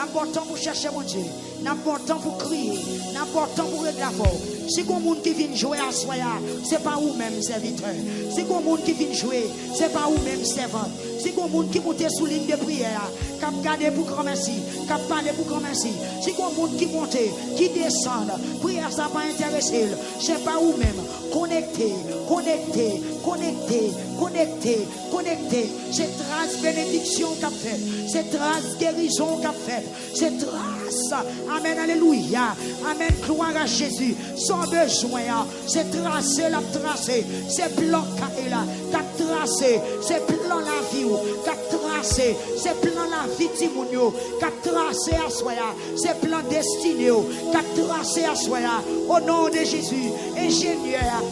n'a pas temps pour chercher mon Dieu. N'a pas temps pour crier. N'a pas temps pour régler fort. Si qu'on monde qui vient jouer à soya, c'est pas vous même serviteur. Si qu'on monde qui vient jouer, c'est pas vous même servant. Si qu'on monde qui monte sous ligne de prière, cap garder pour grand merci, cap parler pour grand merci. Si qu'on monde qui monte, qui descend, prière ça pas intéressé, c'est pas vous même. Connecté, connecté, connecté, connecté, connecté. C'est trace bénédiction qu'a fait, c'est trace guérison qu'a fait, c'est trace. Amen, alléluia. Amen, gloire à Jésus. Sans besoin, c'est tracé, la tracé. C'est plan là, qu'a tracé, c'est plan la vie, qu'a tracé, c'est plan la vie Timounio, qu'a tracé à soya, c'est plan destiné, qu'a tracé à soya. Au nom de Jésus, ingénieur,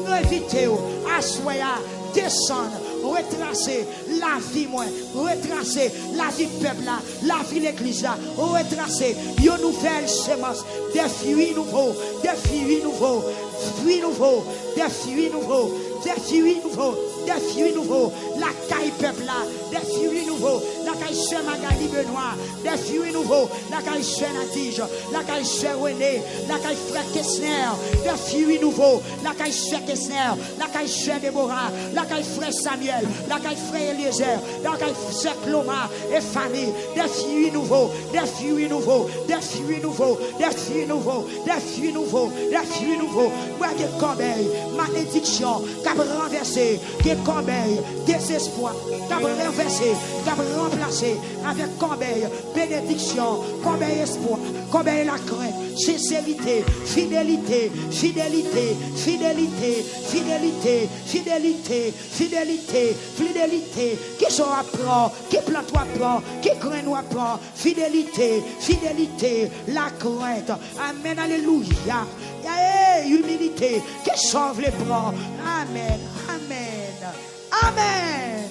invitez-vous à soya, descendre. Retracer la vie moi, retracer la vie peuple là, la vie l'église là, retracer une nouvelle semence, des fruits nouveaux, des fruits nouveaux, fruits nouveaux, des fruits nouveaux, des fruits nouveaux, des fruits nouveaux, la caille peuple là, des fruits nouveaux, la caille sœur Magali Benoît, des fruits nouveaux, la caille sœur Nadige, la caille sœur René, la caille frère Kessner, des fruits nouveaux, la caille sœur Kessner, la caille sœur Déborah, la caille frère Samuel, la caille frère Eliezer, la caille sœur Cloma et famille, des fruits nouveaux, des fruits nouveaux, des fruits nouveaux, des fruits nouveaux, des fruits nouveaux, des fruits nouveaux. Moi qui corbeille, malédiction, cap renversé, qui corbeille, désespoir, cap renversé, cap remplacé avec corbeille, bénédiction, corbeille espoir, corbeille la crainte, sincérité, fidélité, fidélité, fidélité, fidélité, fidélité, fidélité, fidélité, qui sont à prendre, qui plante à prendre, qui craint à prendre, fidélité, fidélité, la crainte. Amen, alléluia. Humilité, qui sauve les bras. Amen, amen, amen.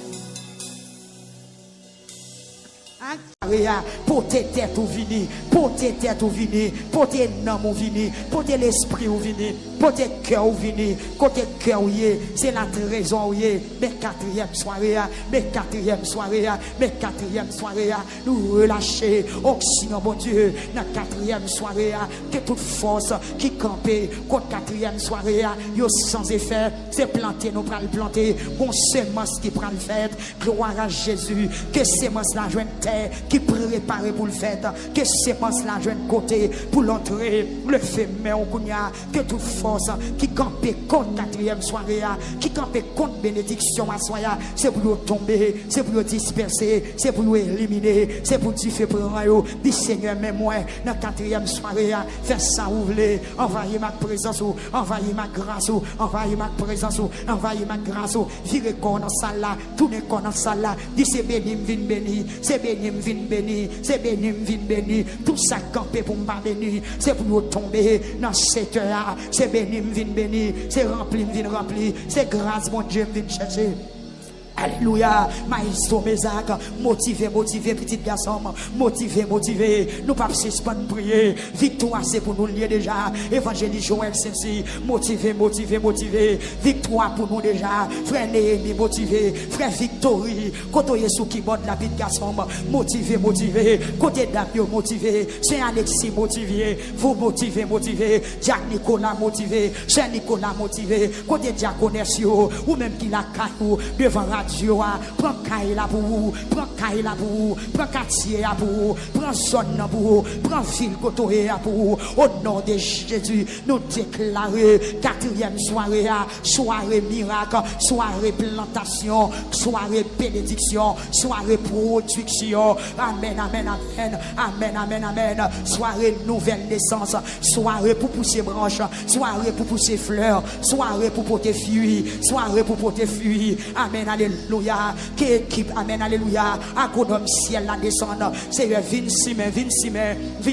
Pour tes têtes ou vini, pour tes têtes ou vini, pour tes noms ou vini, pour tes l'esprit ou vini, pour tes cœurs ou vini, côté cœur ou c'est la raison ou mais quatrième soirée, mais quatrième soirée, mais quatrième soirée, nous relâcher, oxygène, mon Dieu, dans quatrième soirée, que toute force qui campait contre quatrième soirée, yo sans effet, c'est planter, nous prenons planter, bon semence qui prend le fait, gloire à Jésus, que semence la jointe terre, qui préparé pour le fait, que sémence la jeune côté pour l'entrée, le fait mais on kounya, que toute force qui campait contre quatrième soirée, qui campait contre bénédiction à soya, c'est pour tomber, c'est pour disperser, c'est pour éliminer, c'est pour dire fait prendre yo, dit Seigneur mais moi dans quatrième soirée, fais ça ouvrir, envahir ma présence, envahir ma grâce, envahir ma présence, envahir ma grâce, virer corps dans salle là, tourner corps dans salle là, dit c'est béni, vin béni, c'est béni, vin béni, c'est béni, vin béni, tout ça campé pour m'pas béni, c'est pour nous tomber dans cette heure, c'est béni, vin béni, c'est rempli, vin rempli, c'est grâce, mon Dieu, vin chercher. Alléluia, maïsto Mézac, motivé, petit garçon, motivé, nous pas suspendre prier, victoire c'est pour nous lier déjà, évangéliste Joël Sensi, motivé, victoire pour nous déjà, frère Néhémie motivé, frère Victory, côté Yesu qui borde la petite garçon, motivé, côté Damio motivé, Saint Alexis motivé, vous motivé, Jacques Nicolas motivé, Saint Nicolas motivé, côté Diaconesio, ou même qui la caillou devant Dieu, prends Kaila pour vous, prends Kaila pour vous, prends quartier pour vous, prends zone pour vous, prends ville côté pour vous. Au nom de Jésus, nous déclarons quatrième soirée, soirée miracle, soirée plantation, soirée bénédiction, soirée production. Amen, amen, amen, amen, amen, amen. Soirée nouvelle naissance, soirée pour pousser branches, soirée pour pousser fleurs, soirée pour porter fruits, soirée pour porter fruits. Amen, alléluia. Qui équipe, amen, alléluia. Agronome ciel la descendre. Seigneur, viens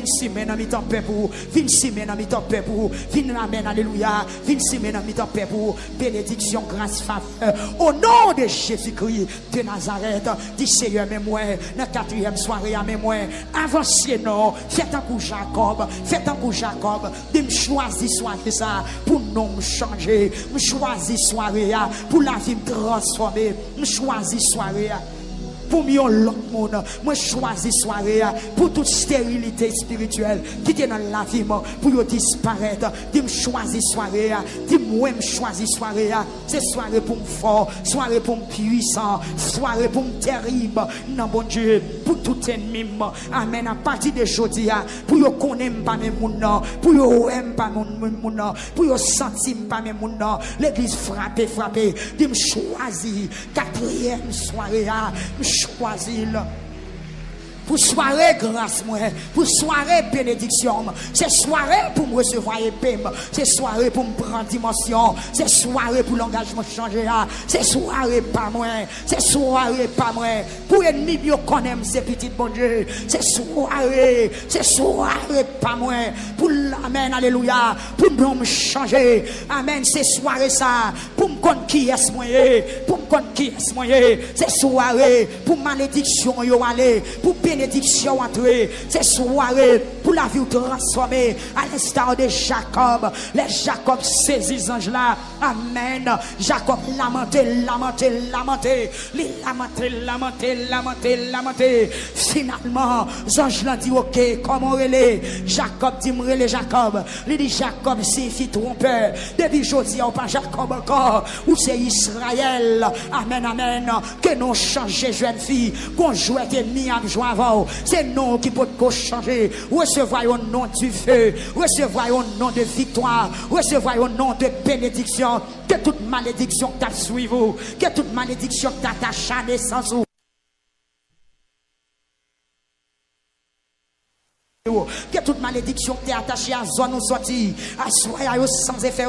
simen dans mi-temps paix pour, viens simen dans mi-temps paix pour, viens, amen, alléluia. Viens simen dans mi-temps paix pour, bénédiction, grâce, faveur. Au nom de Jésus-Christ de Nazareth, dis Seigneur, mais moi, dans la quatrième soirée, mais moi, avancez non, faites un coup Jacob, de me choisir soirée ça, pour non me changer, me choisir soirée pour la vie me transformer, me choisir soirée. pour mieux l'autre monde. Moi choisis soirée pour toute stérilité spirituelle qui est dans la vie pour disparaître. Dis me choisis soirée, dis moi me choisis soirée. C'est soirée pour me fort, soirée pour me puissant, soirée pour me terrible. Non bon Dieu, pour tout ennemi. Amen. À partir de aujourd'hui, pour yo connaître pas mes moun, pour yo aime pas mon moun, pour yo sentir pas mes moun. L'église frappée. Dis me choisis quatrième soirée, me choisis pour soirée grâce moi, pour soirée bénédiction, c'est soirée pour me recevoir épée, c'est soirée pour me prendre dimension, c'est soirée pour l'engagement changer, c'est soirée pas moi, c'est soirée pas moi, pour ennemi bien connaître ces petites bon Dieu, c'est soirée pas moi, pour l'amen, alléluia, pour me changer, amen, c'est soirée ça, pour me connaître qui est moi, pour me connaître qui est moi, c'est soirée pour malédiction yo aller, pour bénédiction entrer, c'est soirée pour la vie transformée à l'instar de Jacob. Les Jacob saisit ange là, amen. Jacob lamenté. Finalement, ange là dit ok, comment relais? Jacob dit relais Jacob. Il dit Jacob signifie trompeur. Depuis aujourd'hui on pas Jacob encore, ou c'est Israël. Amen. Que nous changer jeune fille, qu'on joue ennemi à joie avant. C'est nous qui peut changer. Recevoir un nom du feu, recevoir un nom de victoire, recevoir un nom de bénédiction. Que toute malédiction t'a suivi, que toute malédiction t'attache à naissance. Que toute malédiction t'est attachée à zone ou sortie, à soirée sans effet,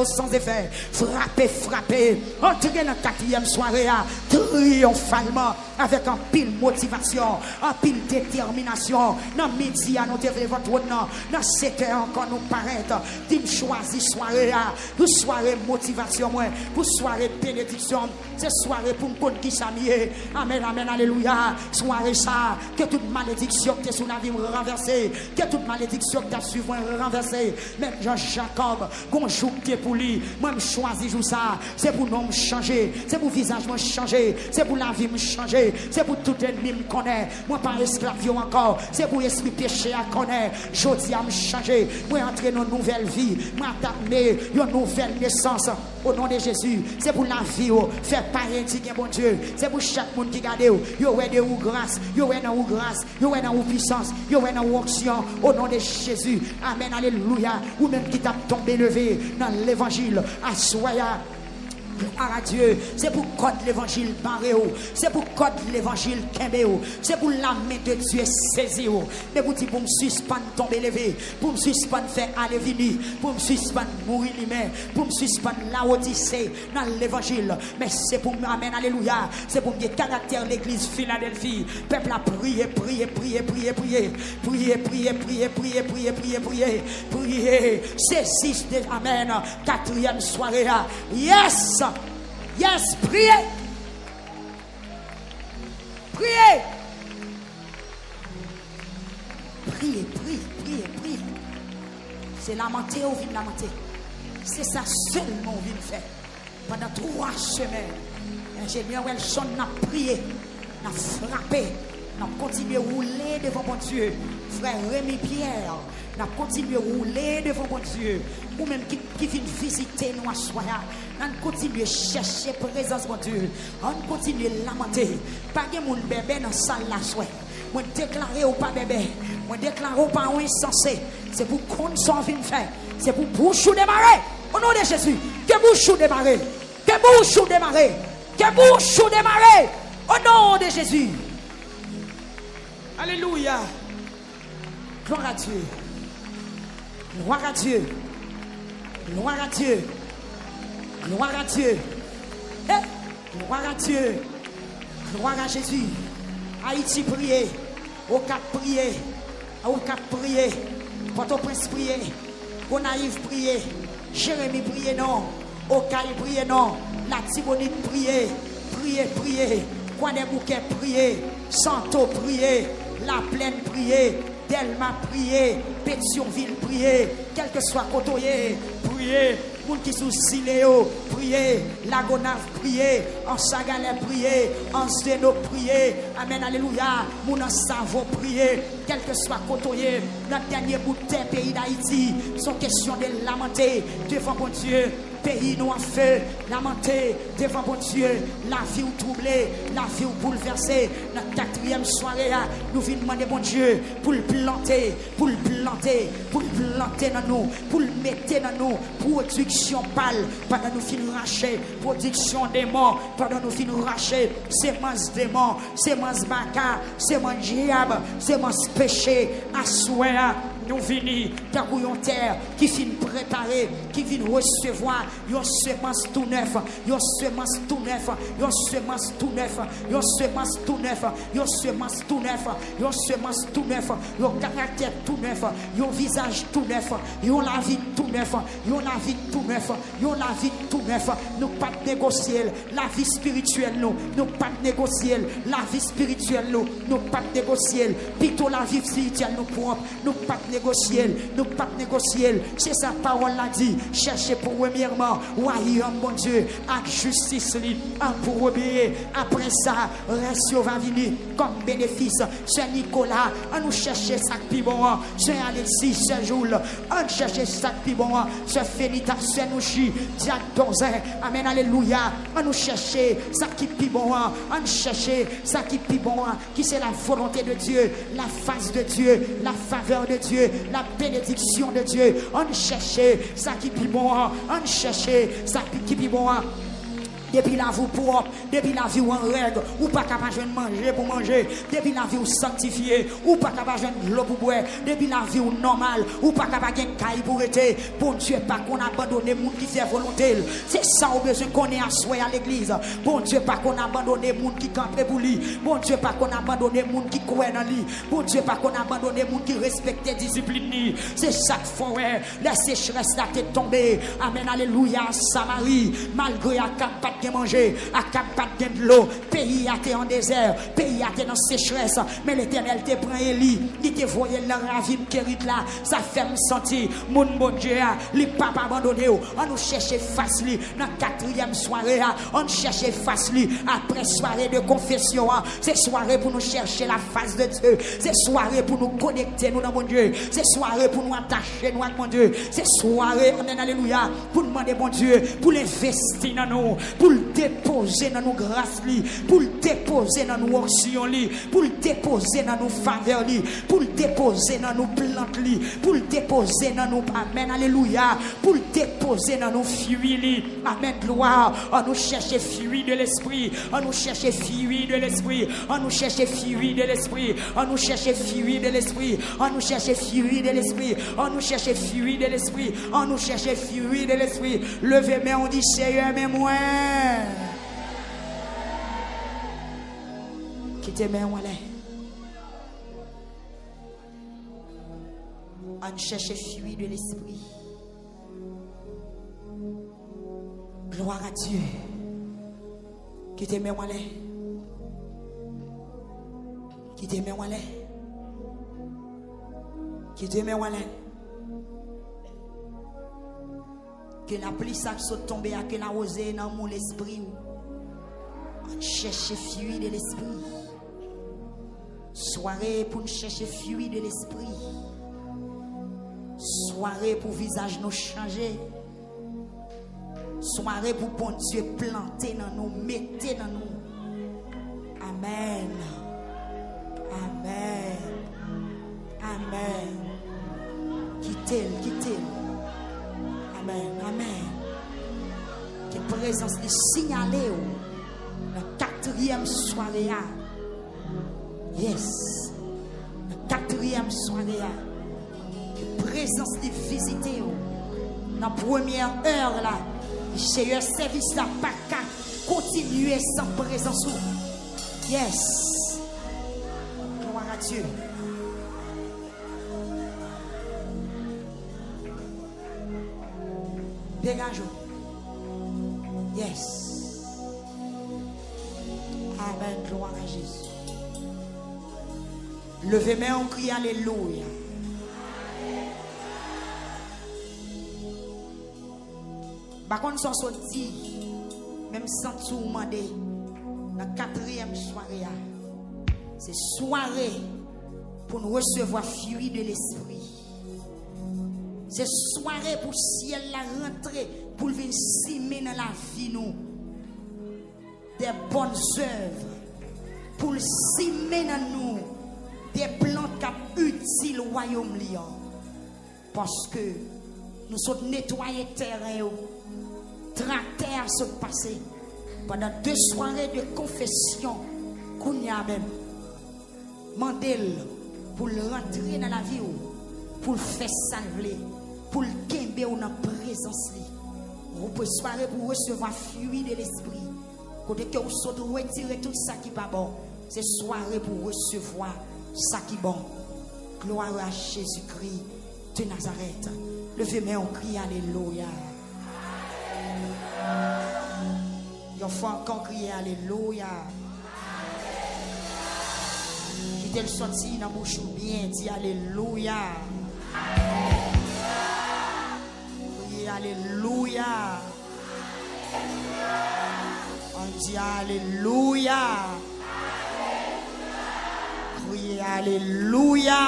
frappez, entrez dans la quatrième soirée triomphalement avec un pile motivation, un pile détermination. Dans midi à nous devons votre nom, dans 7 heures encore nous paraître. Dim choisis soirée pour soirée motivation, pour soirée bénédiction, c'est soirée pour me qui s'amie. Amen, alléluia. Soirée ça, que toute malédiction qui est sur la vie renversée, que toute malédiction qui t'a suivi renversée. Même Jean-Jacob, qu'on joue pour lui, moi je choisis ça. C'est pour nous me changer, c'est pour visage me changer, c'est pour la vie me changer, c'est pour tout ennemi me connaître. Moi pas esclave encore, c'est pour esprit péché à connaître. Jodi à me changer, moi entrer dans une nouvelle vie, moi attaquer une nouvelle naissance au nom de Jésus. C'est pour la vie, faire pareil dignes bon Dieu. C'est pour chaque monde qui garde, yo ouais de ou grâce, yo ouais dans ou grâce, yo ouais dans ou puissance, yo ouais dans ou action. Au nom de Jésus, amen, alléluia. Ou même qui t'a tombé levé dans l'évangile, assoya. Gloire à Dieu, c'est pour code l'évangile barréo, c'est pour code l'évangile kembéo, c'est pour la main de Dieu saisir. Mais pour dire pour me suspendre tomber levé, pour me suspendre faire aller venir, pour me suspendre mourir lui-même, pour me suspendre la odyssée dans l'évangile. Mais c'est pour amen, alléluia, c'est pour me caractère l'église Philadelphie. Peuple a prié, prier. C'est 6 de amen, 4e soirée. Yes, priez. C'est lamenter ou vient lamenter. C'est ça seulement on vient faire. Pendant 3 semaines, ingénieur Welson n'a prié, n'a frappé, n'a continué à rouler devant mon Dieu. Frère Rémi Pierre, n'a continué à rouler devant mon Dieu. Ou même qui vient visiter nous à soir. On continue à chercher présence de Dieu. On continue à lamenter. Pas de mon bébé dans la salle la soirée. Moi déclarer ou pas bébé. Moi déclarer ou pas un insensé. C'est pour qu'on s'en vienne faire. C'est pour bouchou démarrer. Au nom de Jésus. Que bouchou démarrer. Que bouchou démarrer. Que bouchou démarrer. Au nom de Jésus. Alléluia. Gloire à Dieu. Gloire à Dieu. Gloire à Dieu. Gloire à Dieu. Gloire à Dieu. Gloire à Jésus. Haïti prier. Au Cap prier. Au Cap prier. Port-au-Prince prier. Gonaïve prier. Jérémie prier non. Au Caille prier non. La Tibonite prier. Prier. Kouanebouquet prier. Santo prier. La Plaine prier. Delma prier. Pétionville prier. Quel que soit Cotoyer prier. Moun qui sous Siléo, priez. Lagonave, priez. En Sagalais, priez. En Zéno, priez. Amen, alléluia. Moun en Savo, priez. Quel que soit côtoyé, notre dernier bout de terre, pays d'Haïti, sont question de lamenter devant bon Dieu. Pays nous en feu, lamenter devant bon Dieu, la vie ou troublée, la vie ou bouleversée. Notre quatrième soirée, nous venons demander bon Dieu pour le planter, pour le planter, pour le planter dans nous, pour le mettre dans nous. Production pâle, pendant nous finir racher, production démon, pendant nous finir racher, sémence démon, sémence baka, sémence diable, sémence péché, à souhait. Nous venons dans une terre qui finit préparer, qui vient recevoir une semence tout neuf, une semence tout neuf, une semence tout neuf, une semence tout neuf, une semence tout neuf, une semence tout neuf, un caractère tout neuf, un visage tout neuf, une vie tout neuf, une vie tout neuf, une vie tout neuf. Nous pas négocier la vie spirituelle, nous pas négocier la vie spirituelle, nous pas négocier plutôt la vie spirituelle nous propre, nous pas négocier, nous pas négocier. C'est sa parole l'a dit. Cherchez pour premièrement royaume bon Dieu avec justice pour obéir. Après ça, reste va venir comme bénéfice. Saint Nicolas, on nous chercher ça qui bon. Saint Alexis, Saint Jules, on chercher ça qui bon. Saint Félita, Saint Nouchi, Diac Donzin, amen, alléluia. On nous chercher ça qui bon. On chercher ça qui bon. Qui c'est la volonté de Dieu, la face de Dieu, la faveur de Dieu, la bénédiction de Dieu. On cherchait ça qui est bon. On cherchait ça qui est bon. Depuis la vie propre, depuis la vie en règle, ou pas capable de manger pour manger, depuis la vie sanctifiée, ou pas capable de l'eau pour boire, depuis la vie normale, ou pas capable de caille pour être. Bon Dieu, pas qu'on abandonne les gens qui fait volonté. C'est ça au besoin qu'on est à soi à l'église. Bon Dieu, pas qu'on abandonne les gens qui campent pour lui. Bon Dieu, pas qu'on abandonne les gens qui croient dans lui. Bon Dieu, pas qu'on abandonne les gens qui respectent la discipline. C'est chaque fois, la sécheresse là t'est tombée. Amen, alléluia, Samarie, malgré la capacité de manger, à capacité de l'eau, pays a été en désert, pays a été dans sécheresse, mais l'Éternel te prend Élie, il te voyait la ravine qui est là, ça fait me sentir, mon bon Dieu, les papas abandonnés, on nous cherche face lui, dans la quatrième soirée, on cherche face lui, après soirée de confession, c'est soirée pour nous chercher la face de Dieu, c'est soirée pour nous connecter nous dans mon Dieu, c'est soirée pour nous attacher nous avec mon Dieu, c'est soirée, amen, alléluia, pour demander bon Dieu, pour l'investir dans nous, pour le déposer dans nos grâces, pour le déposer dans nos actions, pour le déposer dans nos faveurs, pour le déposer dans nos plantes, pour le déposer dans nos amen, alléluia, pour le déposer dans nos fruits, amen, gloire. On nous cherche fruits de l'esprit, on nous cherche fruits de l'esprit, on nous cherche fruits de l'esprit, on nous cherche fruits de l'esprit, on nous cherche fruits de l'esprit, on nous cherche fruits de l'esprit, on nous cherche fruits de l'esprit. Levez mais on dit Seigneur, mais moi. Quittez mes mains. On cherche fruit de l'esprit. Gloire à Dieu. Quittez mes mains. Quittez mes mains. Quittez mes mains. Que la pluie saute tomber à que la rosée dans mon esprit. On cherche fruit de l'esprit. Soirée pour nous chercher fruit de l'esprit. Soirée pour visage nous changer. Soirée pour bon Dieu planter dans nous, mettre dans nous. Amen. Amen. Amen. Quittez-le, quittez-le. Amen, amen. Que présence de signaler la quatrième soirée. Yes. La quatrième soirée. Que présence de visiter dans la première heure là. J'ai un service là, pas qu'à continuer sans présence. Yes. Gloire à Dieu. Dégage. Yes. Amen. Gloire à Jésus. Levez main, on crie Alléluia. Par contre, son sorti, même sans tout demander, la 4e soirée, c'est soirée pour nous recevoir fruit de l'esprit. C'est soirée pour ciel la rentrée, pour venir s'aimer dans la vie nous. Des bonnes œuvres, pour s'aimer dans nous, des plantes qui utiles au royaume lion. Parce que nous sommes nettoyés terrain, tractés à se passer. Pendant 2 soirées de confession, qu'on y a même, mandel pour rentrer dans la vie, pour le faire salver, pour le kembe ou dans la présence. Vous pouvez soirée pour recevoir fruit de l'esprit. Côté que vous sautez retirer tout ça qui n'est pas bon, c'est soirée pour recevoir ça qui est bon. Gloire à Jésus-Christ de Nazareth. Levez-moi, on crie Alléluia. Il faut encore crier Alléluia. Quittez le sorti dans la bouche bien, dit Alléluia. Criez Alléluia. On dit Alléluia. Criez Alléluia.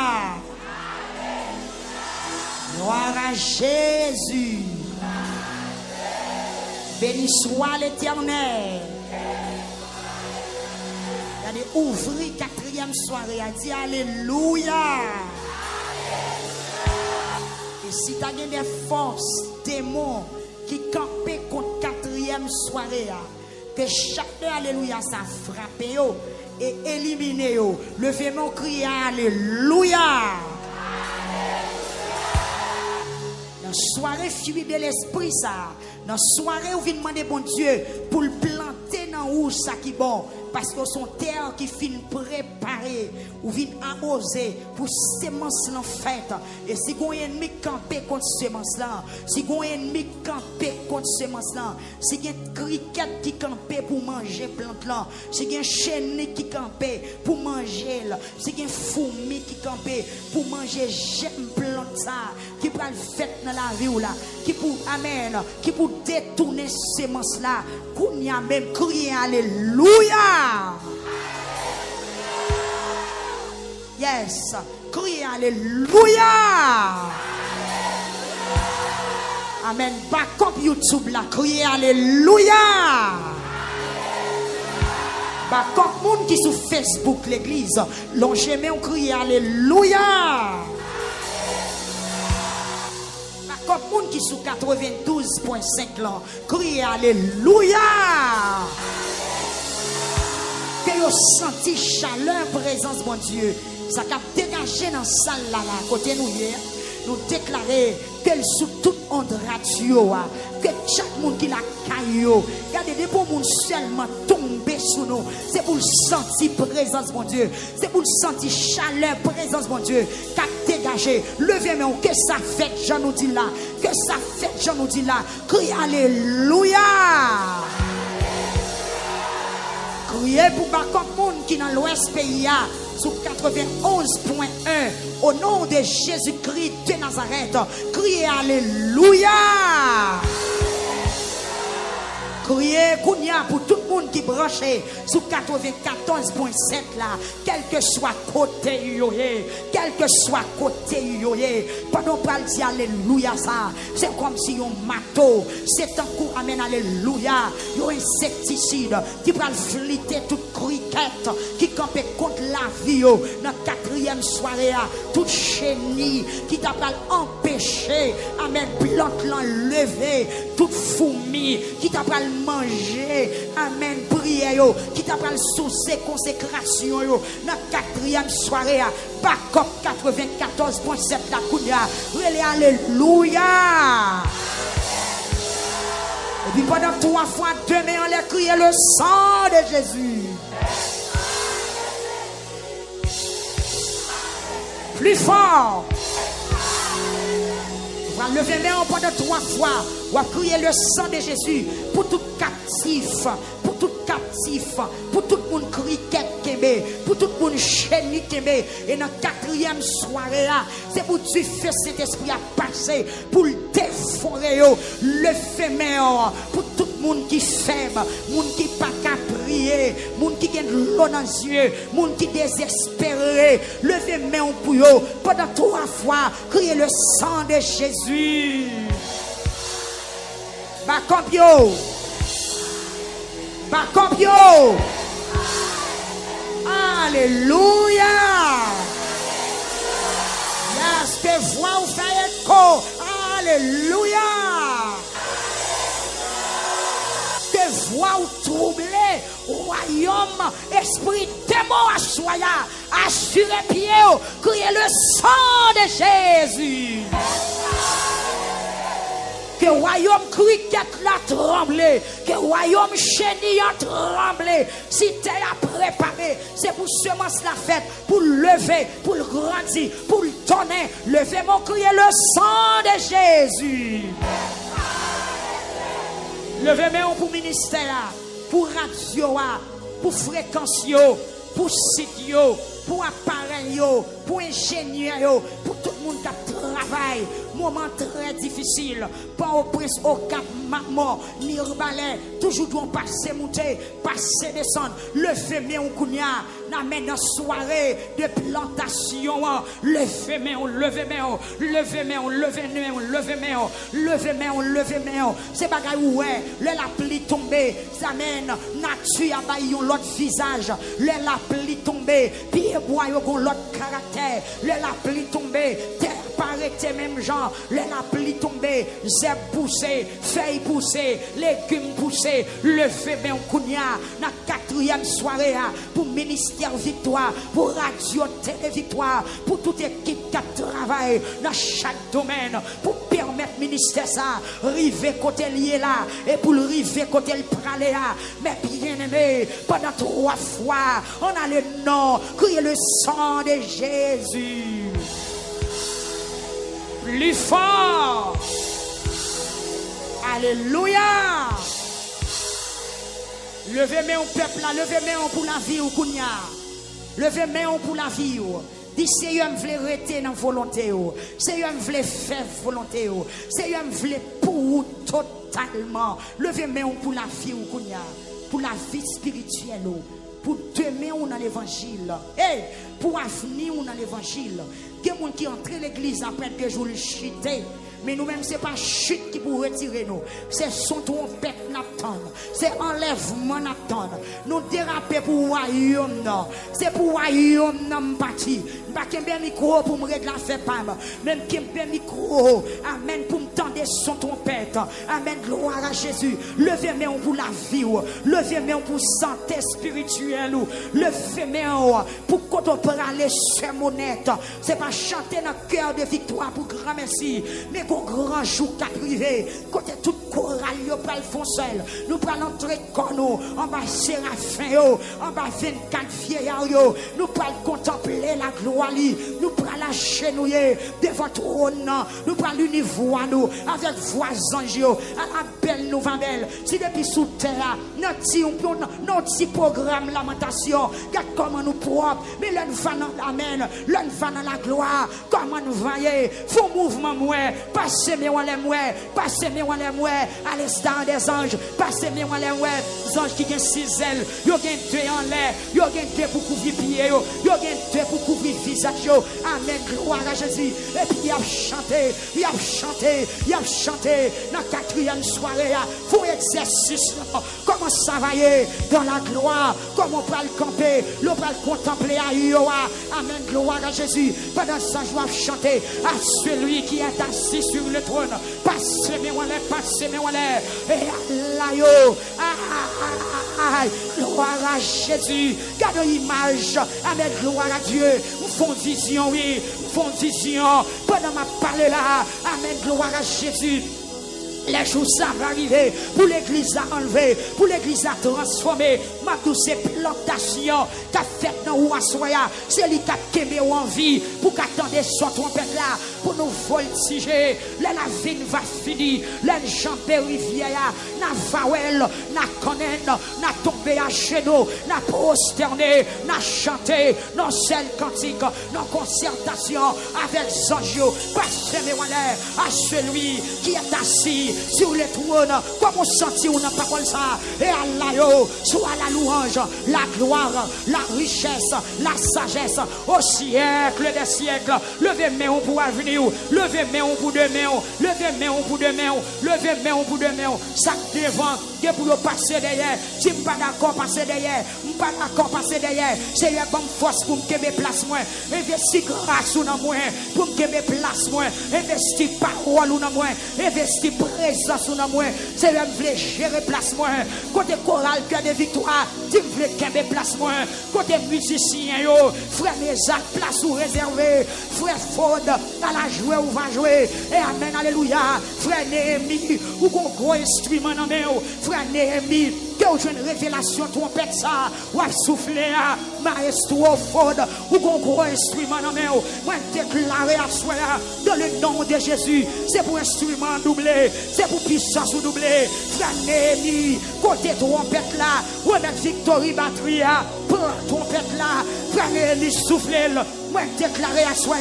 Gloire à Jésus. Béni soit l'Éternel. Regardez, ouvrir 4e soirée. A dit Alléluia. Et si tu as des forces, démons qui campent contre 4e soirée, que chaque Alléluia ça frappe et élimine. Levez-moi, crier Alléluia. Dans soirée fruit de l'esprit ça. Dans soirée où vient demander bon Dieu pour le planter dans où ça qui bon. Parce que son terre qui fin préparé ou vient arroser pour semence en fait. Et si vous avez un ennemi campé contre semence là, si vous avez un ennemi campé contre semence là, si vous avez un criquet qui campé pour manger plante là, si vous avez un chenille qui campé pour manger là, si vous avez un fourmi qui campé pour manger j'aime plante ça, qui peut le faire dans la vie ou là, qui pour amen, qui pour détourner semence là, qu'on y a même crié Alléluia. Yes, criez Alléluia. Amen. Back up YouTube là, criez Alléluia. Back up monde qui sur Facebook l'église, longez-moi on crie Alléluia. Back up monde qui sur 92.5 là, criez Alléluia. Que vous sentez chaleur, présence, mon Dieu. Ça a dégagé dans la salle là, côté nous hier. Nous déclarer que sous toute onde radio, que chaque monde qui la caillou, regardez des bons monde seulement tomber sous nous. C'est pour sentir présence, mon Dieu. C'est pour sentir chaleur, présence, mon Dieu. Qu'a dégagé. Levez-moi, que ça fait, Jean nous dit là. Que ça fait, Jean nous dit là. Crie Alléluia. Criez pour Bakok Moun qui dans l'ouest pays sur 91.1 au nom de Jésus-Christ de Nazareth. Criez Alléluia. Criez Kounia pour tout le monde qui branché sur 94.7 là, quel que soit côté yoye, quel que soit côté yoye. Pendant qu'on parle dire Alléluia ça, c'est comme si on mato, c'est un coup amen Alléluia, yo insecticide qui va fliter toute criquette qui campait contre la vie dans la 4e soirée, toute chenille qui t'a pas empêché, amen, plante l'enlever, toute fourmi qui t'a pas manger, amen, prière, qui t'a pas saucer consécration, dans la 4e soirée, Bakok 94.7 la Kounia, Alléluia. Et puis pendant 3 fois, demain, on les crier le sang de Jésus. Plus fort. On va lever les mains pendant 3 fois. On va crier le sang de Jésus pour tout captif, pour tout captif, pour tout le monde criquet kébé, pour tout tout le monde chaîne et dans la 4e soirée, c'est pour tu faire cet esprit à passer, pour le dévorer, lever main pour tout le monde qui faible, monde qui pas qu'à prier, monde qui gagne l'eau dans les yeux, monde qui désespéré, lever main pour eux, pendant 3 fois, crier le sang de Jésus. Bacompio. Bacompio. Alléluia. Yes, que voix ou fait écho. Alléluia. Que voix ou troublé. Royaume, esprit démon à soya. Assurez pied. Criez le sang de Jésus. Que royaume criquette la tremblé, que royaume chenille a tremblé. Si tu as préparé, c'est pour semence la fête, pour lever, pour le grandir, pour le donner. Levez mon crier le sang de Jésus. Levez mon pour ministère, pour radio, pour fréquence, pour site, pour appareil, pour ingénieur, pour tout le monde qui travaille. Moment très difficile, pas au prince, au cap, maman, ni au balai, toujours doit passer, monter, passer, descendre, lever main au kounia, n'amène dans soirée de plantation, lever main, lever main, lever main, lever main, lever main, lever main, lever main, c'est bagaille ouais, le la pluie tombée, ça mène, nature à baillon l'autre visage, le la pluie tombée, pied bois yon l'autre caractère, le la pluie tombée, terre paraît même genre, la pluie tombée, zèbre poussé, feuilles poussées, légumes poussés, le fait bien kounia, la 4e soirée, pour ministère victoire, pour radio télé victoire, pour toute équipe qui travaille dans chaque domaine, pour permettre ministère ça, river côté lié là, et pour le river côté le pralé là, mais bien aimé, pendant 3 fois, on a le nom, crier le sang de Jésus. Plus fort. Alléluia. Levez main au peuple là, levez main pour la vie ou kounya. Levez main pour la vie ou. Dis Seigneur me veut rester dans volonté ou. Seigneur me veut faire volonté ou. Seigneur me veut pour totalement. Levez main pour la vie ou kounya, pour la vie spirituelle ou. Pour demain on a l'évangile. Hey, pour avenir on a l'évangile. Il y a des gens qui entrent l'église après 2 jours le chuter. Mais nous-mêmes, ce n'est pas chute qui pour retirer nous. C'est son trompette n'attendre. C'est enlèvement n'attendre. Nous déraper pour royaume. C'est pour royaume nous parti. Je ne vais pas micro pour me régler la fête. Même qui me micro. Amen. Pour me tendre son trompette. Amen. Gloire à Jésus. Levez-moi pour la vie. Levez-moi pour santé spirituelle. Levez-moi pour quand on peut aller sur mon net. Ce n'est pas chanter dans le cœur de victoire pour grand merci. Mais pour grand jour qui arrivé, côté tout chorale, yo pral font seul. Nous prenons entrer comme nous, en bas Séraphin, en bas 24 vieillards, nous prenons contempler la gloire, nous prenons la chenouiller devant votre trône, nous prenons l'univers nous, avec voisins, à la belle nouvelle. Si depuis sous terre, notre petit programme lamentation, regarde comment nous propres, mais l'un va dans l'amen, l'un va dans la gloire, comment nous voyons, faut mouvement mouais, passez-moi les mouais, passez-moi les mouais, à l'instant des anges, passez-moi les mouais, les anges qui ont 6 ailes, ils ont 2 en l'air, ils ont 2 pour couvrir pieds, ils ont 2 pour couvrir visage, amen, gloire à Jésus, et puis il a chanté, il a chanté, il a chanté, dans la 4e soirée, faut exercice, comment ça va y dans la gloire, comment on peut le camper, l'on peut le contempler à Yoa, amen, gloire à Jésus, pendant ça je dois chanter à celui qui est assis sur le trône, passez-moi les, et là yo, gloire à Jésus, garde l'image, amen, gloire à Dieu, nous font vision, oui, nous font vision, pendant ma parole là, amen, gloire à Jésus. Les jours ça va arriver pour l'église à enlever, pour l'église à transformer, Ma douce plantation qu'a fait dans ou assoya, c'est lui qui a quémé en vie pour qu'attendre son trompette là pour nous voltiger. La vie va finir, la jambe rivière, na vawel, na connaître, na tomber à genoux, na prosterner, na chanter, non seul cantique, non concertation avec Zanjo, parce que à celui qui est assis sur le trône, comme on sentit on n'a pas comme ça, et Allah, soit la louange, la gloire, la richesse, la sagesse, au siècle des siècles. Levez main pour avenir, levez main pour demain, levez main pour demain, levez main pour demain. Ça devant, que pour passer derrière. Si je ne suis pas d'accord, passer derrière. Je ne suis pas d'accord, passer derrière. C'est la bonne force pour me mettre place moi. Investis grâce ou non moi. Pour me mettre place moi. Investis parole ou non moi. Investis présence ou non moi. C'est là que je veux gérer place moi. Côté choral, cœur de victoire. Tu veux mettre place moi. Côté musicien, frère Mézac, place ou réservé. Frère Ford, à la jouer ou va jouer. Et amen, alléluia. Frère Néhémie, ou qu'on gros instrument dans main. Frère Néhémie, que vous avez une révélation, trompette ça, ou à souffler, maestro Ford, ou qu'on gros instrument dans main. Moi, déclarer à soi, dans le nom de Jésus, c'est pour instrument doublé, c'est pour puissance doublé. Frère Néhémie, côté trompette là, ou avec victory batterie, pour trompette là, frère Néhémie souffler. Moi, déclarer à soi,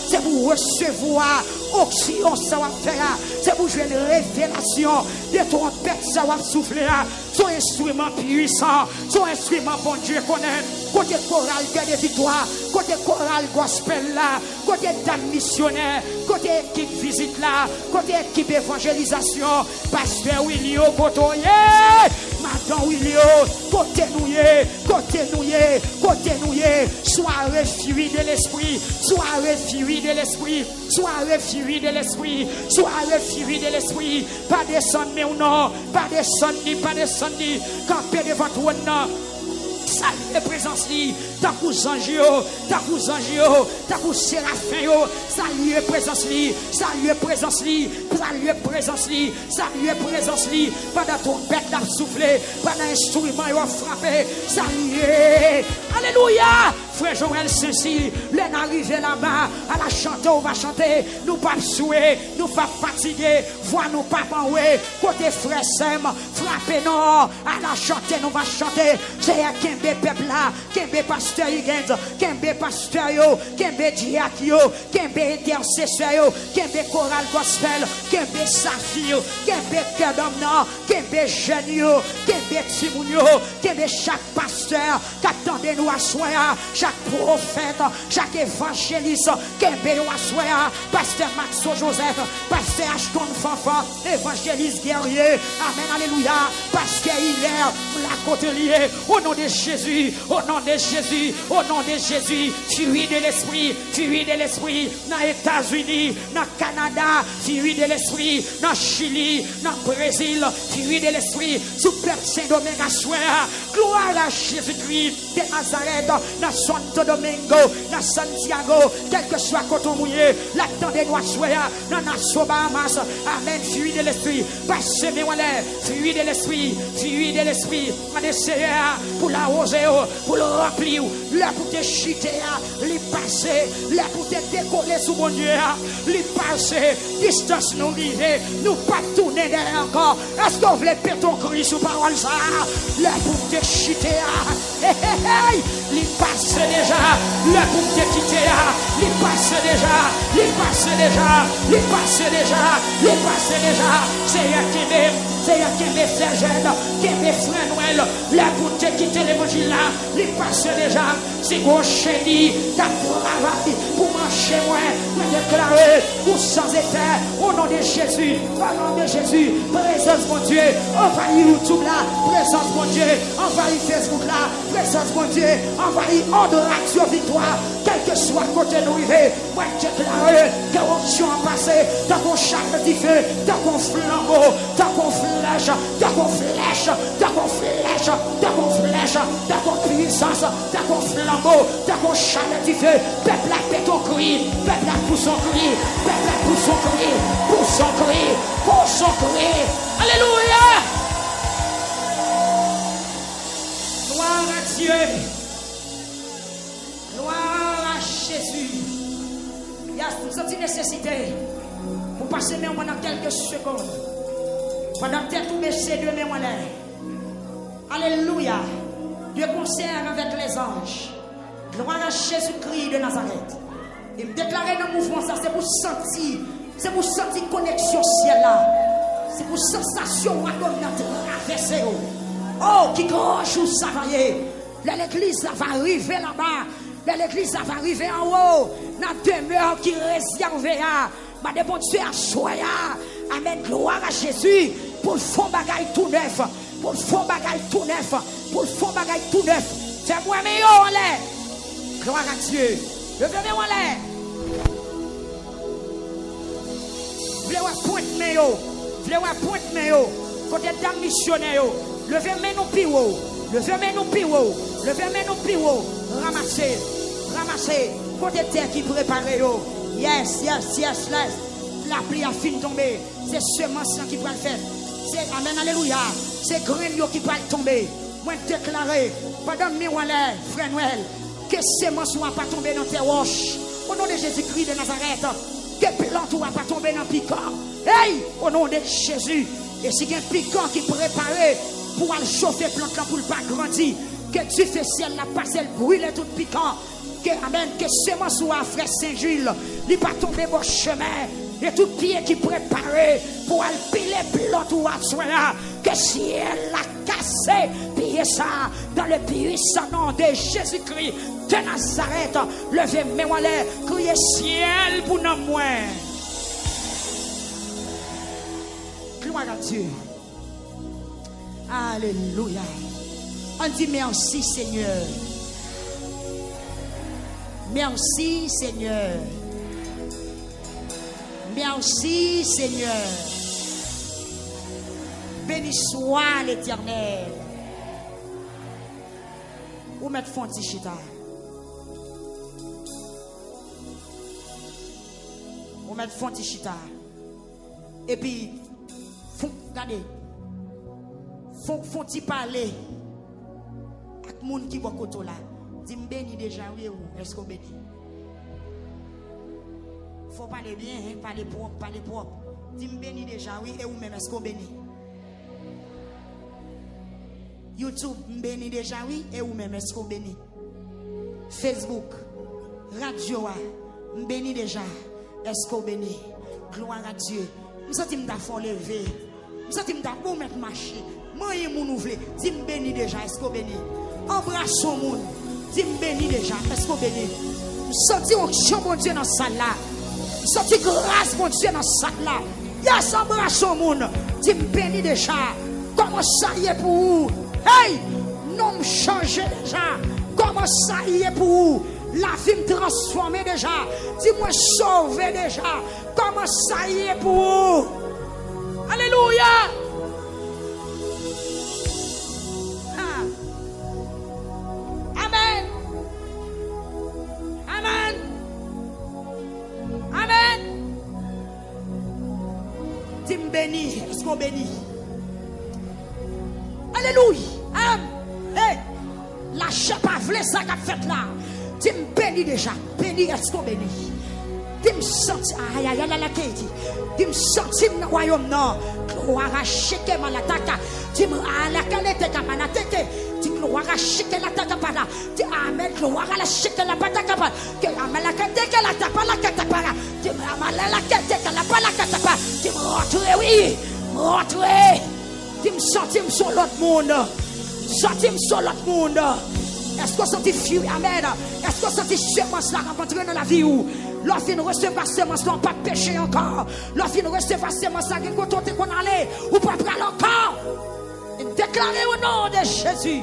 c'est pour recevoir oxyon, ça va faire, c'est pour jouer une révélation de trompette, ça va souffler. Son instrument puissant, son instrument bon Dieu connaît. Côté choral de victoire, côté choral gospel là, côté dame missionnaire, côté équipe visite là, côté équipe évangélisation, pasteur Willio Kotoye, madame Willio, côté nouye, côté nouye, côté nouye, soirée furie de l'esprit, soirée furie de l'esprit, soirée furie de l'esprit, soirée furie de l'esprit, pas descendre mais ou non, pas descendre ni, pas descendre ni, camper devant toi non. Salut présence li, ta kou Zanjio, ta kou Zanjio, ta kou Séraphin yo, salut présence li, salut présence li, salut présence li, salut présence li, pendant ton bête n'a soufflé, pendant instrument yo frappé, salut, alléluia, frère Joël Saint-Cyr, l'en arrivé là-bas, à la chanter, on va chanter, nous pas souhait, nous pas fatiguer, voix nous pas panoué, côté frère Sem, frappez non, à la chanter, nous va chanter, c'est Kembe peuple là, Kembe pasteur Higgins, Kembe pasteur yo, Kembe diak yo, Kembe intercesseur yo, Kembe choral gospel, Kembe saphir, Kembe cœur d'homme non, Kembe jeune yo, Kembe timoun yo, Kembe chaque pasteur, qu'attendez nous à soya, chaque prophète, chaque évangéliste, Kembe nous à soya, pasteur Maxo Joseph, pasteur Ashton Fanfan, évangéliste guerrier, amen, alléluia, pasteur Hilaire, la côtelier, au nom de Jésus, au nom de Jésus, au nom de Jésus, fuis de l'esprit, fuis de l'esprit, dans les États-Unis, dans le Canada, fuis de l'esprit, dans le Chili, dans le Brésil, fuis de l'esprit, sous peuple Saint-Domingue à soir, gloire à Jésus-Christ de Nazareth, dans Santo Domingo, dans Santiago, quel que soit coton mouillé, l'attendez-nous à soir, dans Nassau Bahamas, amen, fuis de l'esprit, passez-moi l'air, fuis de l'esprit, fuis de l'esprit, pour la rose, pour le remplir, là pour te chiter, les passer, là pour te décoller sous mon Dieu, les passer, distance nous river, nous pas tourner derrière encore. Est-ce qu'on voulait péter ton cri sous parole ça? Là pour te chiter, les passer déjà, là pour te quitter, les passer déjà, les passer déjà, les passer déjà, les passer déjà, c'est là qui me fait jeune, qui me fait Noël, là pour te quitter l'évangile là, les passer déjà, c'est gros chéri, t'as travail pour marcher moi, me déclarer pour sans effet, au nom de Jésus, présence mon Dieu, envahis YouTube là, présence mon Dieu, envahis Facebook là, présence mon Dieu, envahis Ordre Radio Victoire, quel que soit côté nous river, moi déclarer que l'onction a passé, dans qu'on charme du feu, dans qu'on flambeau, dans qu'on flèche, dans qu'on flèche, dans qu'on flèche, dans qu'on flèche, dans qu'on puissance, dans qu'on flambeau, dans qu'on charme du feu, peuple à péton cri, peuple à pousse son cri, peuple à pousse son cri, pousse son cri, pousse son cri, alléluia! Dieu. Gloire à Jésus. Il y a une nécessité pour passer même pendant quelques secondes. Pendant que tout baissé de mes mollets. Alléluia. Dieu concert avec les anges. Gloire à Jésus-Christ de Nazareth. Et me déclarer dans le mouvement, ça c'est pour sentir. C'est pour sentir connexion ciel là. C'est pour sensation à traverser. Oh, qui grand jour ça va y aller. L'église va arriver là-bas. L'église va arriver en haut. Dans la demeure qui réserve. Ma de bon Dieu à soya. Amen. Gloire à Jésus. Pour le fond bagaille tout neuf. Pour le fond bagaille tout neuf. Pour le fond bagaille tout neuf. C'est moi meilleur en l'air. Gloire à Dieu. Levez-moi en l'air. Vlez-moi pointe meilleur. Vlez-moi pointe meilleur. Côté dame missionnaire. Levez-moi nous piro. Levez-moi nous piro. Levez-moi nous piro. Ramassez. Ramassez. Côté terre qui prépare. Yes, yes, yes, yes. La pluie a fini de tomber. C'est semence qui va le faire. C'est amen, alléluia. C'est grain qui va tomber. Moi déclarer pendant miroir frère Noël que semence ne va pas tomber dans tes roches. Au nom de Jésus-Christ de Nazareth, que plante ne va pas tomber dans piquant. Hey, au nom de Jésus. Et si il y a un piquant qui préparé pour aller chauffer plante là pour ne pas grandir, que tu fais ciel la passe, elle brûle tout piquant. Que amen, que semence soit frère Saint-Jules, il va tomber au chemin. Et tout pied qui préparé pour aller piler plante ou à soi là, que ciel la cassé, piller ça dans le puissant nom de Jésus-Christ de Nazareth. Levez-moi l'air, criez ciel pour nous moins. Gloire à Dieu. Alléluia. On dit merci Seigneur. Merci Seigneur. Merci Seigneur. Béni soit l'Éternel. Où mettre Fonti Chita? Où mettre Fonti Chita? Et puis, regardez, Fonti parler avec les gens qui vont côté là. Dis béni déjà, oui ou est-ce qu'on béni? Faut parler bien, hein? Parler propre, parler propre. Dis béni déjà, oui, et ou même est-ce qu'on béni? YouTube, béni déjà, oui, et ou même est-ce qu'on béni? Facebook, radio, béni déjà, est-ce qu'on béni? Gloire à Dieu. Nous sommes d'affaires lever. Nous sommes d'affaires mettre marcher. Moi, je mon ouvre. Dis béni déjà, est-ce qu'on béni? Embrasse mon monde. Dis béni déjà, est-ce qu'on béni? Nous sommes onction, mon Dieu, dans cette salle là. Sorti grâce, mon Dieu, dans cette salle là. Yes, embrasse mon monde. Dis béni déjà. Comment ça y est pour vous? Hey, non me changer déjà. Comment ça y est pour vous? La vie me transformer déjà. Dis-moi sauver déjà. Comment ça y est pour vous? Alléluia. Ah. Amen. Amen. Amen. Dis-moi béni. Est-ce qu'on bénit? Alléluia. Amen. Hey. Lâchez pas v'lait ça qu'a fait là. Dis me béni déjà. Béni, est-ce qu'on bénit? Dis me senti. Aïe aïe aïe la kéti. Dis me senti dans le royaume non. Gloire à cheke malataka. Dis me à la calete kamanateke. Dis gloire à cheke la takapala. Dis amen gloire à la cheke la patakapala. Que amen la kateke la tapala katapala. Dis amen la kateke la pala katapala. Dis rentrez oui. Rentrez. Dis me senti sur l'autre monde. Senti sur l'autre monde. Est-ce qu'on sentit fuir? Amen. Est-ce qu'on sentit semence là rentrer dans la vie ou? Lorsqu'il ne recevait pas semence là, on pas péché encore. Lorsqu'il ne recevait pas semence là, il faut qu'on allait ou pas prendre encore. Déclarez au nom de Jésus.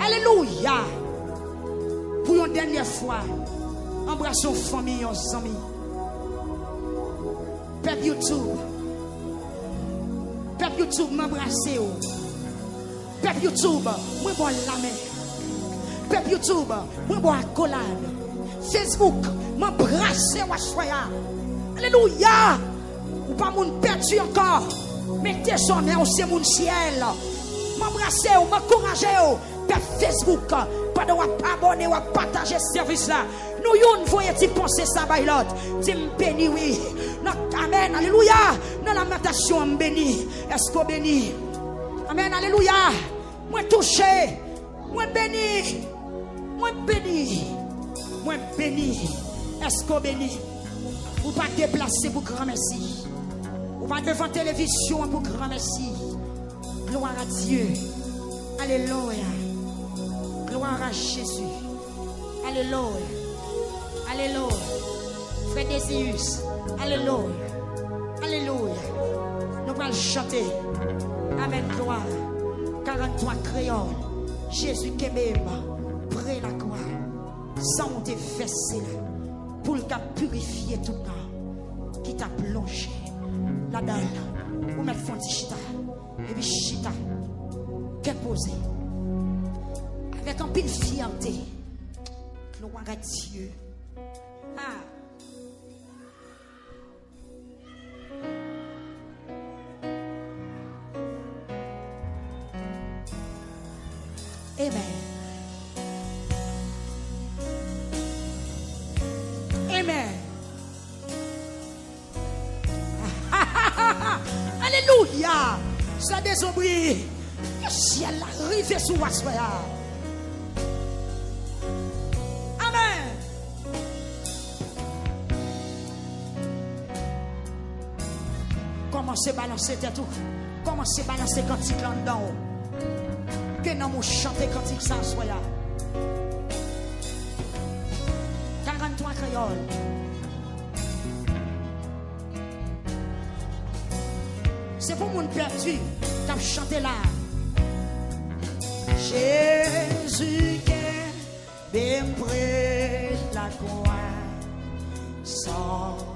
Alléluia. Pour une dernière fois, embrassons famille, nos amis. Peuple YouTube. Peuple YouTube, m'embrassez. Peuple YouTube, moi bon la main. Peuple YouTube, moi bon accolade. Facebook, m'embrassez ou soya. Alléluia. Ou pas mon perdu encore. Mettez son main au c'est mon ciel. m'embrasser, m'encourager, par Facebook, pendant qu'on abonner ou partager ce service là. Nous yon voyez ti penser ça by l'autre. Ti béni oui. Amen, alléluia. Dans la lamentation béni. Est-ce qu'on béni? Amen, alléluia. Moi touché, moi béni. Moi béni. Moi béni. Est-ce qu'on béni? Ou pas déplacer pour grand merci. Ou pas devant télévision pour grand merci. Gloire à Dieu. Alléluia. Gloire à Jésus. Alléluia. Alléluia. Frère Désius. Alléluia. Alléluia. Nous allons chanter. Amen. Gloire. 43 créoles. Jésus qui m'aime. Près la croix. Sans monter fessé là. Pour le cas purifier tout le temps. Qui t'a plongé. La dalle. Ou mettre fond de chita. Et puis chita. Qu'est posé. Avec un peu de fierté. Gloire à Dieu. Ah. Amen. Amen. Alléluia. Ça désobrie. Le ciel arrive sous moi. Amen. Commencez à balancer tête tout. Commencez à balancer cantique là dedans. Que nous mon chanter cantique ça soit là. 43 créoles. C'est pour mon perdu qui chanté là. Jésus qui est près la croix sans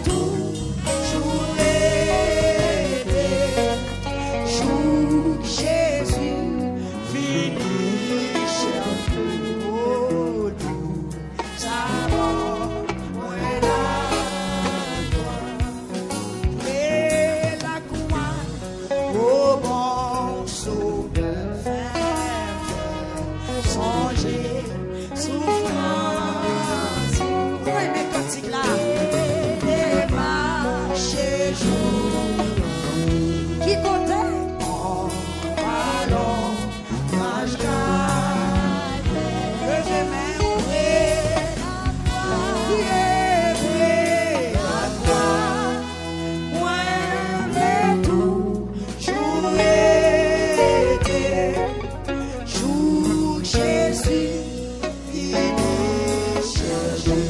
Tout Jésus, fini chercher. Oh, nous savons, moi la gloire. Et la gloire, au bon sauveur, songer, souffrance. Oui, mais quand il a démarché, jour, qui comptait en ballon, mage gagné, que je m'aimerais, qui est vrai, la gloire, moi, mais tout, jouer, jour, Jésus, fini chercher.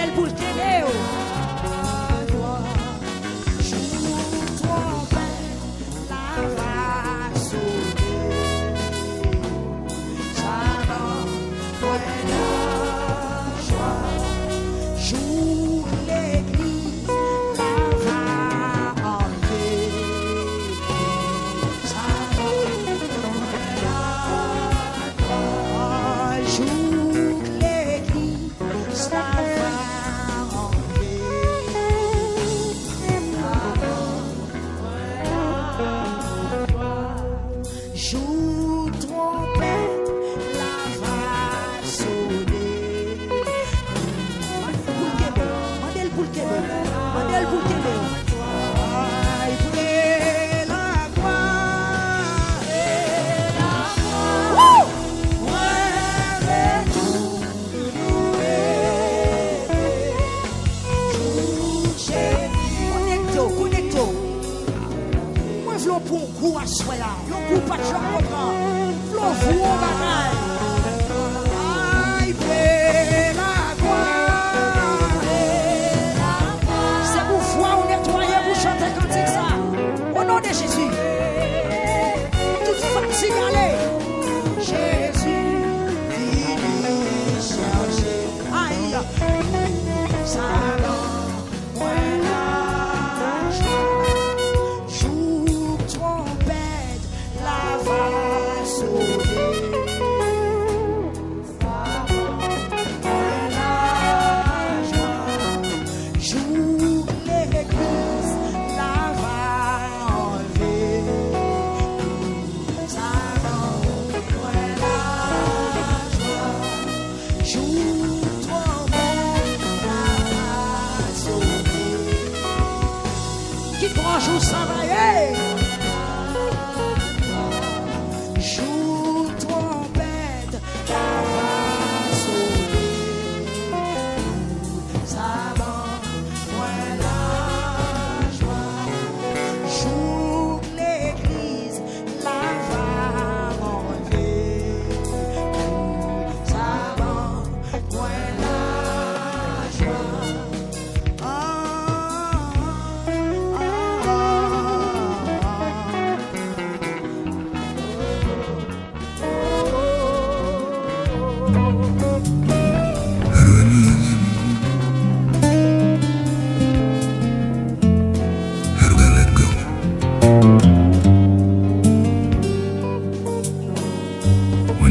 Mandel pour le Kéléo.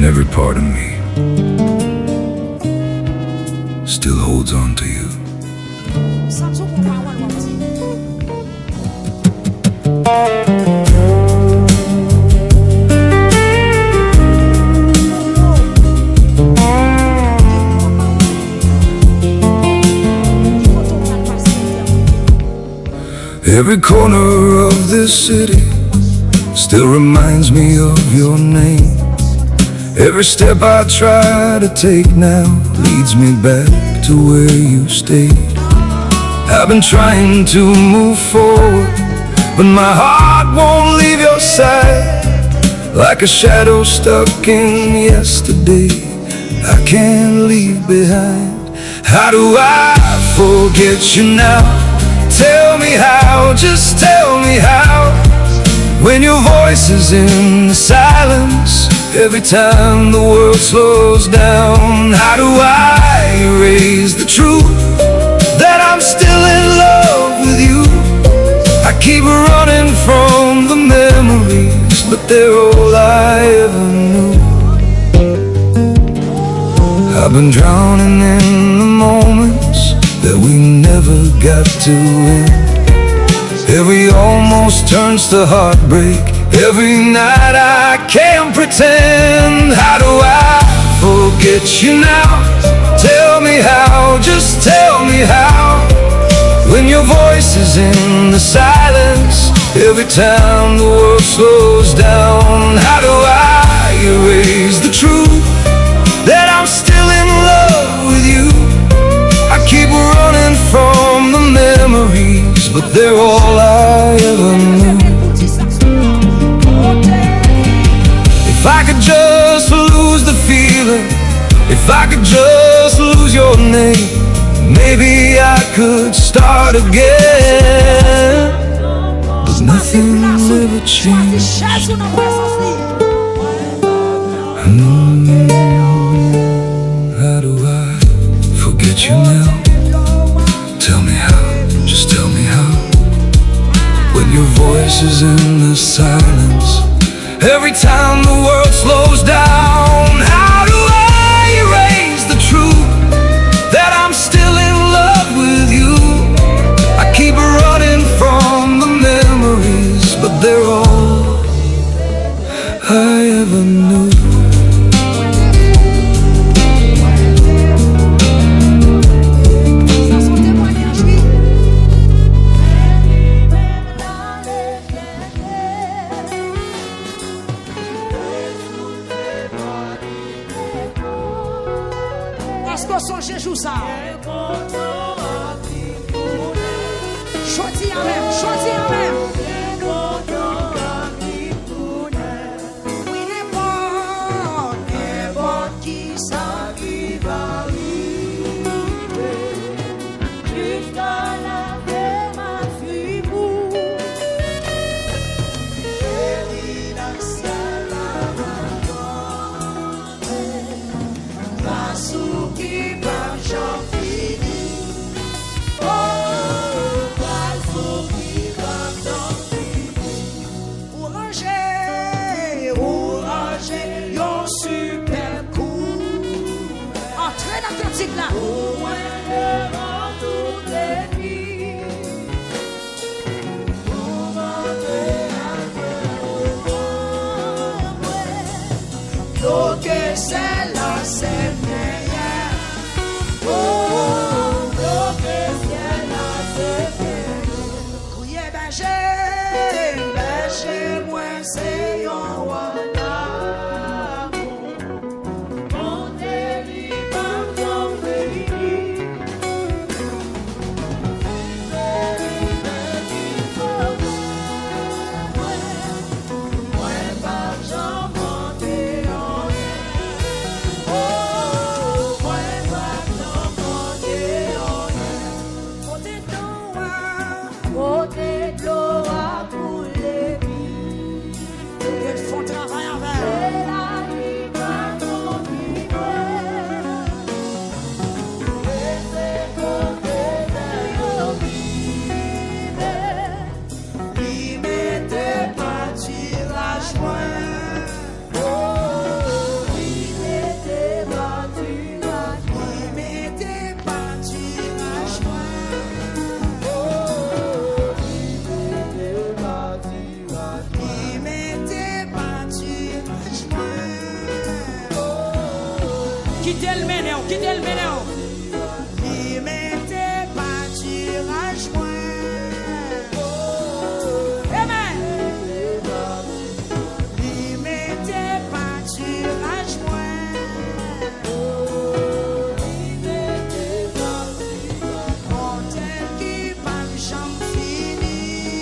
Every part of me still holds on to you. Every corner of this city still reminds me of your name. Every step I try to take now leads me back to where you stayed. I've been trying to move forward, but my heart won't leave your side. Like a shadow stuck in yesterday, I can't leave behind. How do I forget you now? Tell me how, just tell me how. When your voice is in the silence, every time the world slows down. How do I erase the truth that I'm still in love with you? I keep running from the memories, but they're all I ever knew. I've been drowning in the moments that we never got to end. Every almost turns to heartbreak. Every night I can't pretend. How do I forget you now? Tell me how, just tell me how. When your voice is in the silence, every time the world slows down. How do I erase the truth that I'm still in love with you? I keep running from the memories, but they're all I ever knew. If I could just lose the feeling, if I could just lose your name, maybe I could start again. But nothing ever changed. How do I forget you now? Tell me how, just tell me how. When your voice is in the silence, every time the world slows down. How do I erase the truth that I'm still in love with you? I keep running from the memories, but they're all I ever knew. Est-ce que son Jésus ça? Choti à même, choti à même. Oui, n'importe qui ça qui va arriver. Jusqu'à la paix m'a fui là. Lo que c'est la semaine, oh, lo que c'est la semaine. Couillé berger, moi c'est yon wana. Quittez le ménéo, quittez le ménéo. Li mettez pâture à joint. Amen. Li mettez pâture à joint. Mon tel qui pas jamais fini.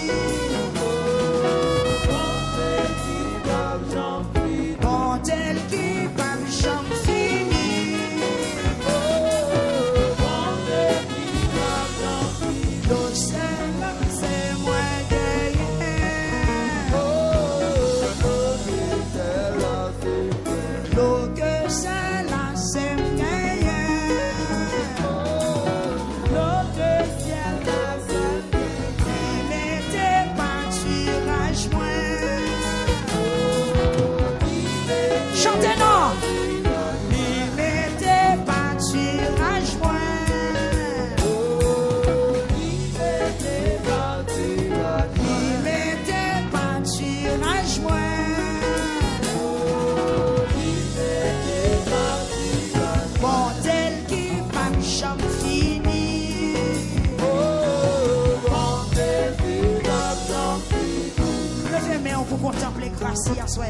Mon tel qui pas jamais fini. Pour contempler grâce à soi.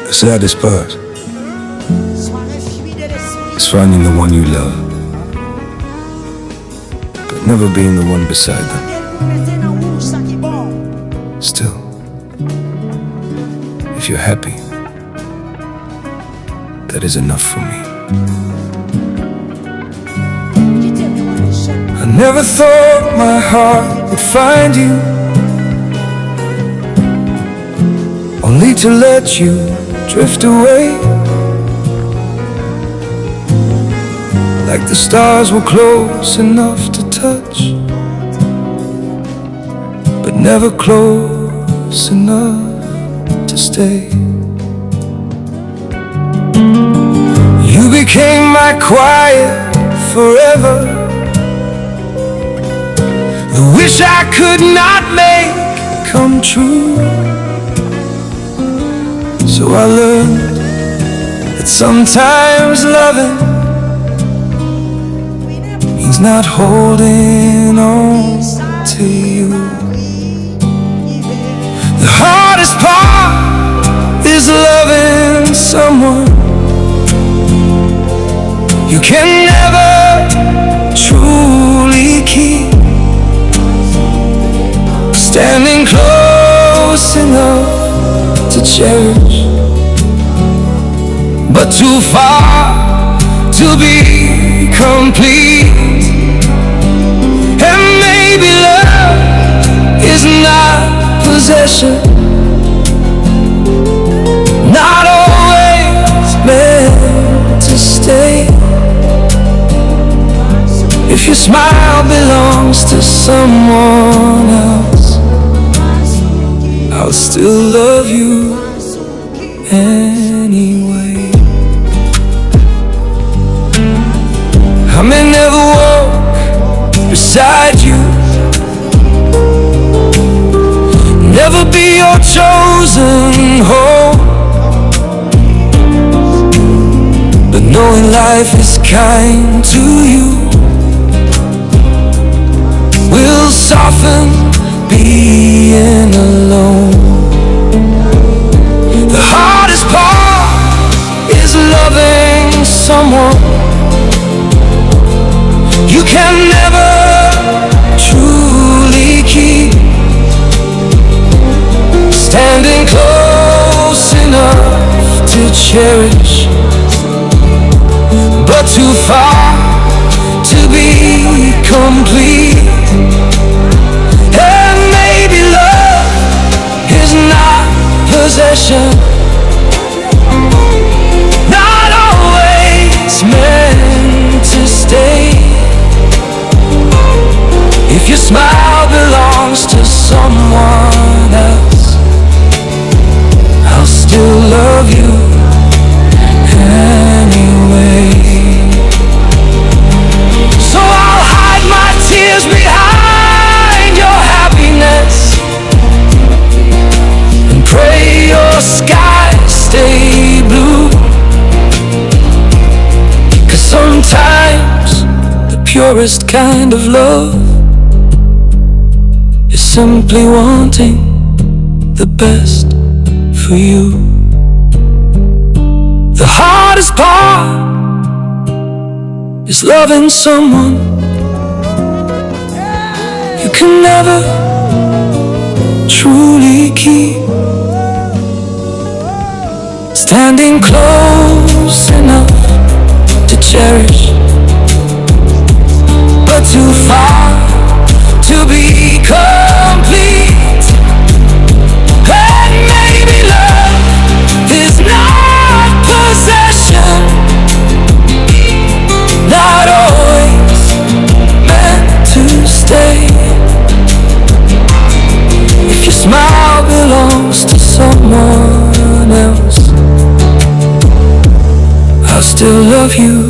The saddest part is finding the one you love, but never being the one beside them. Still, if you're happy, that is enough for me. I never thought my heart would find you, only to let you drift away. Like the stars were close enough to touch, but never close enough to stay. You became my quiet forever, the wish I could not make come true. So I learned that sometimes loving means not holding on to you. The hardest part is loving someone you can never truly keep. Standing close enough to cherish, but too far to be complete. And maybe love is not possession, not always meant to stay. If your smile belongs to someone else, I'll still love you anyway. I may never walk beside you, never be your chosen home, but knowing life is kind to you will soften being alone. The hardest part is loving someone you can never truly keep. Standing close enough to cherish, but too far to be complete. And maybe love is not possession, not always meant to stay. If your smile belongs to someone else, I'll still love you anyway. So I'll hide my tears behind your happiness and pray your skies stay blue. 'Cause sometimes the purest kind of love is simply wanting the best for you. The hardest part is loving someone you can never truly keep. Standing close enough to cherish, but too far to be complete. And maybe love is not possession, not always meant to stay. If your smile belongs to someone else, I'll still love you